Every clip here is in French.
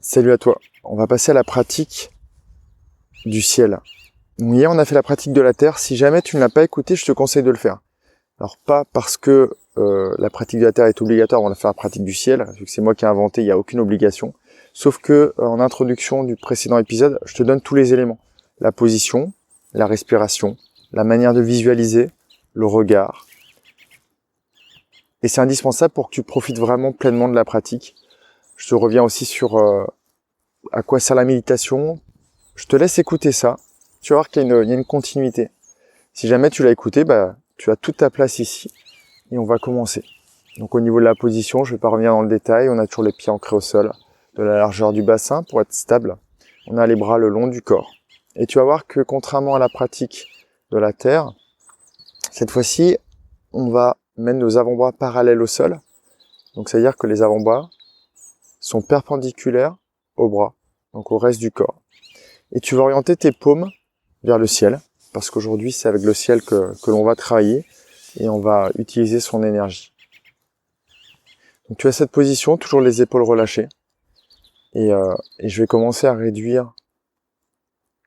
Salut à toi. On va passer à la pratique du ciel. Hier, on a fait la pratique de la terre. Si jamais tu ne l'as pas écouté, je te conseille de le faire. Alors, pas parce que la pratique de la terre est obligatoire, on va faire la pratique du ciel, vu que c'est moi qui ai inventé, il n'y a aucune obligation. Sauf que, en introduction du précédent épisode, je te donne tous les éléments. La position, la respiration, la manière de visualiser, le regard. Et c'est indispensable pour que tu profites vraiment pleinement de la pratique. Je te reviens aussi sur à quoi sert la méditation. Je te laisse écouter ça. Tu vas voir qu'il y a une continuité. Si jamais tu l'as écouté, tu as toute ta place ici. Et on va commencer. Donc au niveau de la position, je ne vais pas revenir dans le détail. On a toujours les pieds ancrés au sol, de la largeur du bassin pour être stable. On a les bras le long du corps. Et tu vas voir que contrairement à la pratique de la terre, cette fois-ci, on va mettre nos avant-bras parallèles au sol. Donc ça veut dire que les avant-bras sont perpendiculaires aux bras, donc au reste du corps. Et tu vas orienter tes paumes vers le ciel, parce qu'aujourd'hui c'est avec le ciel que l'on va travailler et on va utiliser son énergie. Donc tu as cette position, toujours les épaules relâchées, et je vais commencer à réduire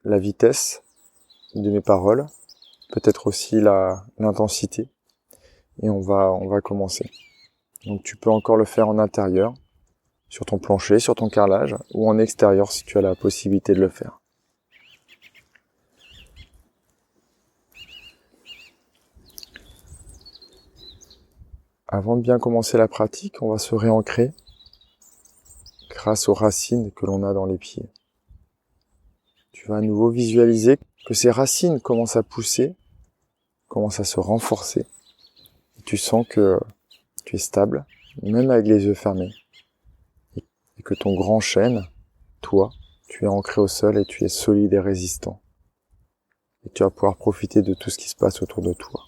la vitesse de mes paroles, peut-être aussi l'intensité, et on va commencer. Donc tu peux encore le faire en intérieur, sur ton plancher, sur ton carrelage, ou en extérieur si tu as la possibilité de le faire. Avant de bien commencer la pratique, on va se réancrer grâce aux racines que l'on a dans les pieds. Tu vas à nouveau visualiser que ces racines commencent à pousser, commencent à se renforcer. Et tu sens que tu es stable, même avec les yeux fermés. Et que ton grand chêne, toi, tu es ancré au sol et tu es solide et résistant. Et tu vas pouvoir profiter de tout ce qui se passe autour de toi.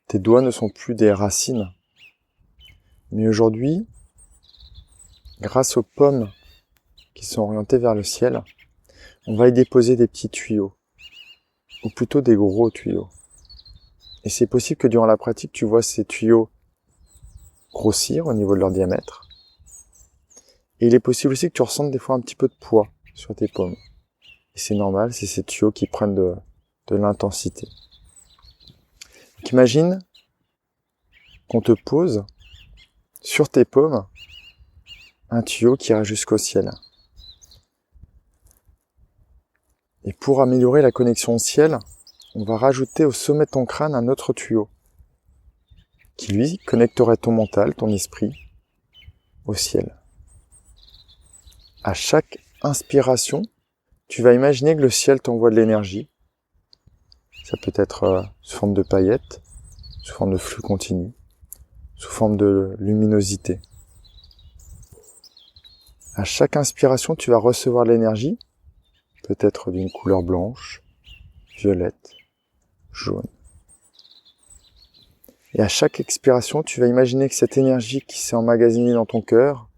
Tes doigts ne sont plus des racines. Mais aujourd'hui, grâce aux paumes qui sont orientées vers le ciel, on va y déposer des petits tuyaux, ou plutôt des gros tuyaux. Et c'est possible que durant la pratique, tu vois ces tuyaux grossir au niveau de leur diamètre. Et il est possible aussi que tu ressentes des fois un petit peu de poids sur tes paumes. Et c'est normal, c'est ces tuyaux qui prennent de l'intensité. Donc imagine qu'on te pose sur tes paumes un tuyau qui ira jusqu'au ciel. Et pour améliorer la connexion au ciel, on va rajouter au sommet de ton crâne un autre tuyau qui, lui, connecterait ton mental, ton esprit, au ciel. À chaque inspiration, tu vas imaginer que le ciel t'envoie de l'énergie. Ça peut être sous forme de paillettes, sous forme de flux continu, sous forme de luminosité. À chaque inspiration, tu vas recevoir l'énergie, peut-être d'une couleur blanche, violette, jaune. Et à chaque expiration, tu vas imaginer que cette énergie qui s'est emmagasinée dans ton cœur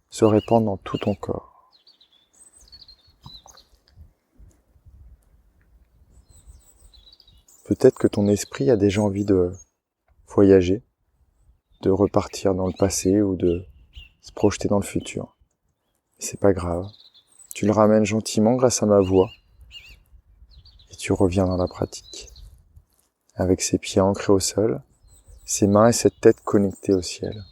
se répand dans tout ton corps. Peut-être que ton esprit a déjà envie de voyager, de repartir dans le passé ou de se projeter dans le futur. C'est pas grave. Tu le ramènes gentiment grâce à ma voix et tu reviens dans la pratique. Avec ses pieds ancrés au sol, ses mains et cette tête connectées au ciel.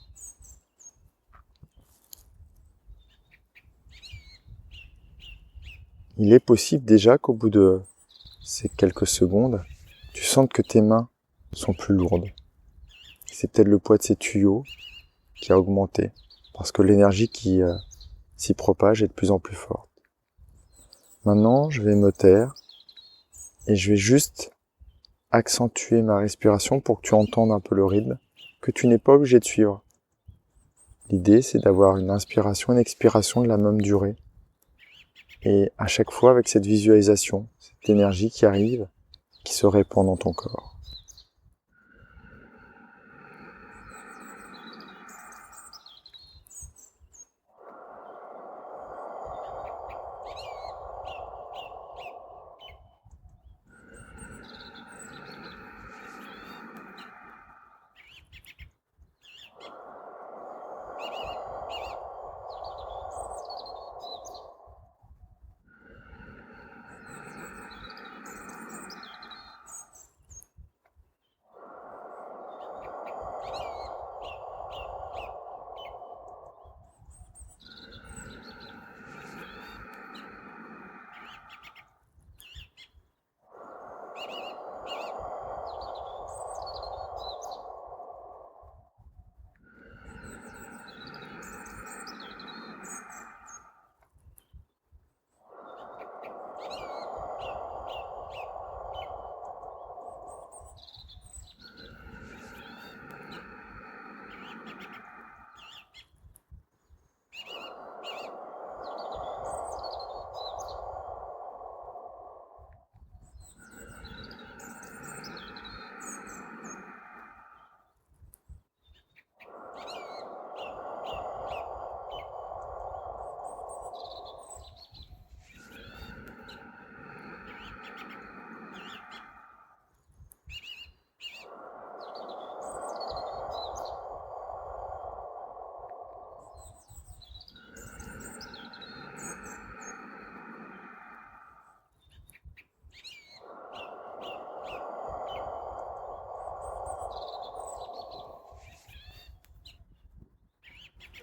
Il est possible déjà qu'au bout de ces quelques secondes, tu sentes que tes mains sont plus lourdes. C'est peut-être le poids de ces tuyaux qui a augmenté parce que l'énergie qui s'y propage est de plus en plus forte. Maintenant, je vais me taire et je vais juste accentuer ma respiration pour que tu entendes un peu le rythme que tu n'es pas obligé de suivre. L'idée, c'est d'avoir une inspiration et une expiration de la même durée. Et à chaque fois, avec cette visualisation, cette énergie qui arrive, qui se répand dans ton corps.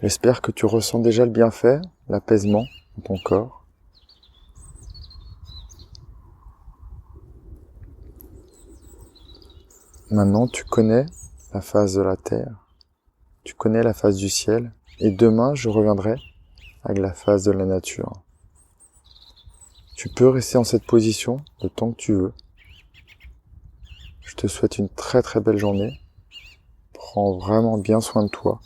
J'espère que tu ressens déjà le bienfait, l'apaisement dans ton corps. Maintenant, tu connais la phase de la terre, tu connais la phase du ciel, et demain, je reviendrai avec la phase de la nature. Tu peux rester en cette position le temps que tu veux. Je te souhaite une très très belle journée. Prends vraiment bien soin de toi.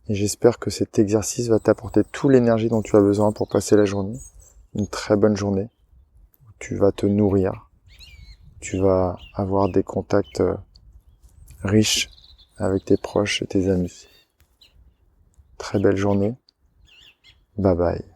Et j'espère que cet exercice va t'apporter toute l'énergie dont tu as besoin pour passer la journée. Une très bonne journée où tu vas te nourrir. Tu vas avoir des contacts riches avec tes proches et tes amis. Très belle journée. Bye bye.